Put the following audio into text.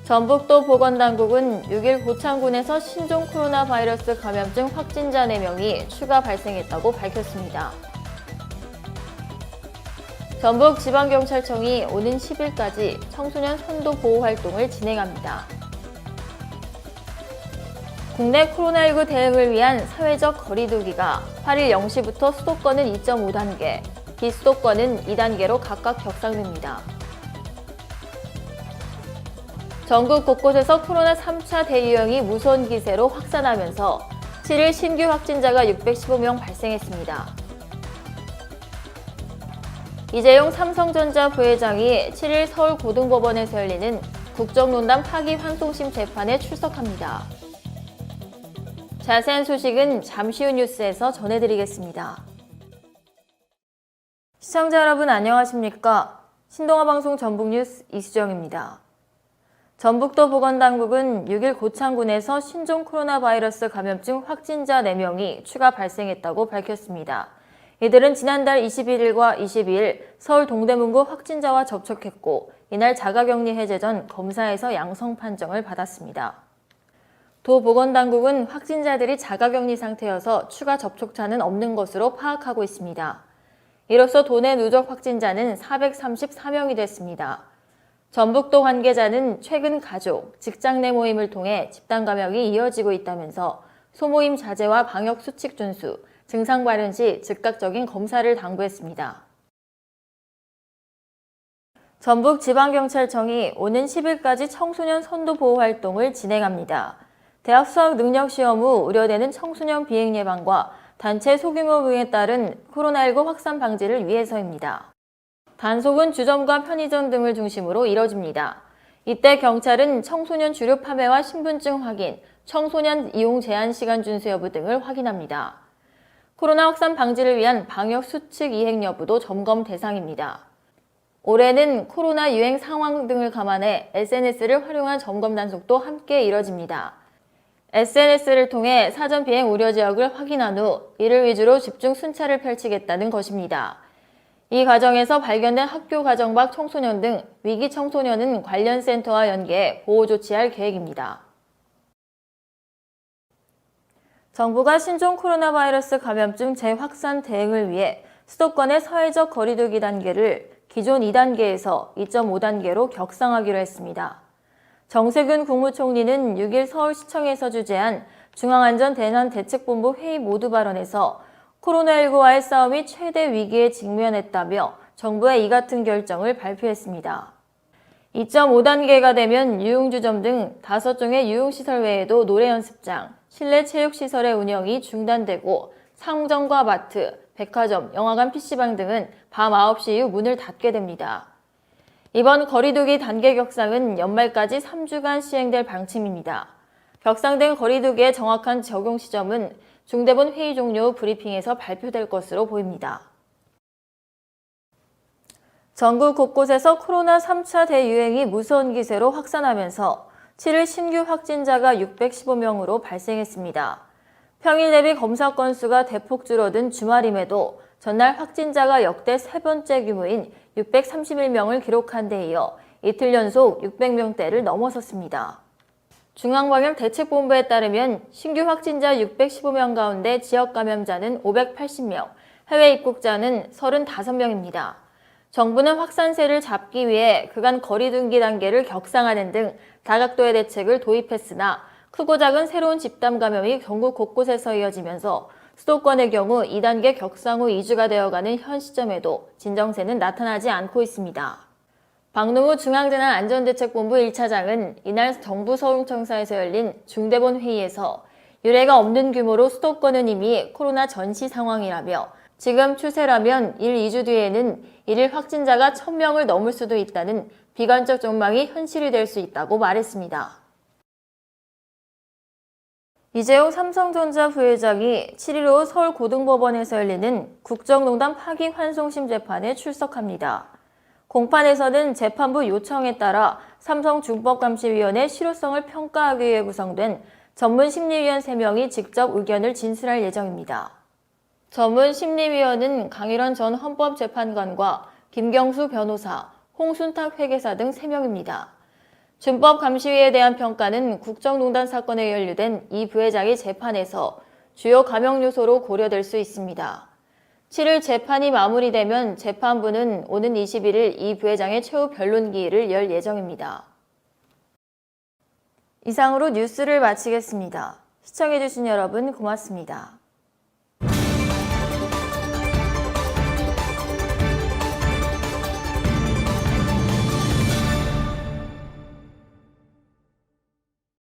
전북도 보건당국은 6일 고창군에서 신종 코로나 바이러스 감염증 확진자 4명이 추가 발생했다고 밝혔습니다. 전북지방경찰청이 오는 10일까지 청소년 선도 보호 활동을 진행합니다. 국내 코로나19 대응을 위한 사회적 거리두기가 8일 0시부터 수도권은 2.5단계, 비수도권은 2단계로 각각 격상됩니다. 전국 곳곳에서 코로나 3차 대유행이 무서운 기세로 확산하면서 7일 신규 확진자가 615명 발생했습니다. 이재용 삼성전자 부회장이 7일 서울고등법원에서 열리는 국정농단 파기환송심 재판에 출석합니다. 자세한 소식은 잠시 후 뉴스에서 전해드리겠습니다. 시청자 여러분 안녕하십니까? 신동아방송 전북뉴스 이수정입니다. 전북도 보건당국은 6일 고창군에서 신종 코로나 바이러스 감염증 확진자 4명이 추가 발생했다고 밝혔습니다. 이들은 지난달 21일과 22일 서울 동대문구 확진자와 접촉했고 이날 자가격리 해제 전 검사에서 양성 판정을 받았습니다. 도 보건당국은 확진자들이 자가격리 상태여서 추가 접촉자는 없는 것으로 파악하고 있습니다. 이로써 도내 누적 확진자는 434명이 됐습니다. 전북도 관계자는 최근 가족, 직장 내 모임을 통해 집단 감염이 이어지고 있다면서 소모임 자제와 방역 수칙 준수, 증상 발현 시 즉각적인 검사를 당부했습니다. 전북지방경찰청이 오는 10일까지 청소년 선도 보호 활동을 진행합니다. 대학 수학 능력 시험 후 우려되는 청소년 비행 예방과 단체 소규모 부에 따른 코로나19 확산 방지를 위해서입니다. 단속은 주점과 편의점 등을 중심으로 이뤄집니다. 이때 경찰은 청소년 주류 판매와 신분증 확인, 청소년 이용 제한 시간 준수 여부 등을 확인합니다. 코로나 확산 방지를 위한 방역 수칙 이행 여부도 점검 대상입니다. 올해는 코로나 유행 상황 등을 감안해 SNS를 활용한 점검 단속도 함께 이뤄집니다. SNS를 통해 사전 비행 우려 지역을 확인한 후 이를 위주로 집중 순찰을 펼치겠다는 것입니다. 이 과정에서 발견된 학교 가정 밖 청소년 등 위기 청소년은 관련 센터와 연계해 보호 조치할 계획입니다. 정부가 신종 코로나 바이러스 감염증 재확산 대응을 위해 수도권의 사회적 거리두기 단계를 기존 2단계에서 2.5단계로 격상하기로 했습니다. 정세균 국무총리는 6일 서울시청에서 주재한 중앙안전대난대책본부 회의 모두 발언에서 코로나19와의 싸움이 최대 위기에 직면했다며 정부의 이 같은 결정을 발표했습니다. 2.5단계가 되면 유흥주점 등 5종의 유흥시설 외에도 노래연습장, 실내 체육시설의 운영이 중단되고 상점과 마트, 백화점, 영화관, PC방 등은 밤 9시 이후 문을 닫게 됩니다. 이번 거리두기 단계 격상은 연말까지 3주간 시행될 방침입니다. 격상된 거리두기의 정확한 적용 시점은 중대본 회의 종료 후 브리핑에서 발표될 것으로 보입니다. 전국 곳곳에서 코로나 3차 대유행이 무서운 기세로 확산하면서 7일 신규 확진자가 615명으로 발생했습니다. 평일 대비 검사 건수가 대폭 줄어든 주말임에도 전날 확진자가 역대 세 번째 규모인 631명을 기록한 데 이어 이틀 연속 600명대를 넘어섰습니다. 중앙방역대책본부에 따르면 신규 확진자 615명 가운데 지역 감염자는 580명, 해외 입국자는 35명입니다. 정부는 확산세를 잡기 위해 그간 거리두기 단계를 격상하는 등 다각도의 대책을 도입했으나 크고 작은 새로운 집단 감염이 전국 곳곳에서 이어지면서 수도권의 경우 2단계 격상 후 2주가 되어가는 현 시점에도 진정세는 나타나지 않고 있습니다. 박능우 중앙재난안전대책본부 1차장은 이날 정부 서울청사에서 열린 중대본 회의에서 유례가 없는 규모로 수도권은 이미 코로나 전시 상황이라며 지금 추세라면 1, 2주 뒤에는 일일 확진자가 1000명을 넘을 수도 있다는 비관적 전망이 현실이 될 수 있다고 말했습니다. 이재용 삼성전자 부회장이 7일 오후 서울고등법원에서 열리는 국정농단 파기환송심 재판에 출석합니다. 공판에서는 재판부 요청에 따라 삼성중법감시위원회 실효성을 평가하기 위해 구성된 전문심리위원 3명이 직접 의견을 진술할 예정입니다. 전문심리위원은 강일원 전 헌법재판관과 김경수 변호사, 홍순탁 회계사 등 3명입니다. 준법감시위에 대한 평가는 국정농단 사건에 연루된 이 부회장의 재판에서 주요 감형 요소로 고려될 수 있습니다. 7일 재판이 마무리되면 재판부는 오는 21일 이 부회장의 최후 변론기일을 열 예정입니다. 이상으로 뉴스를 마치겠습니다. 시청해주신 여러분 고맙습니다.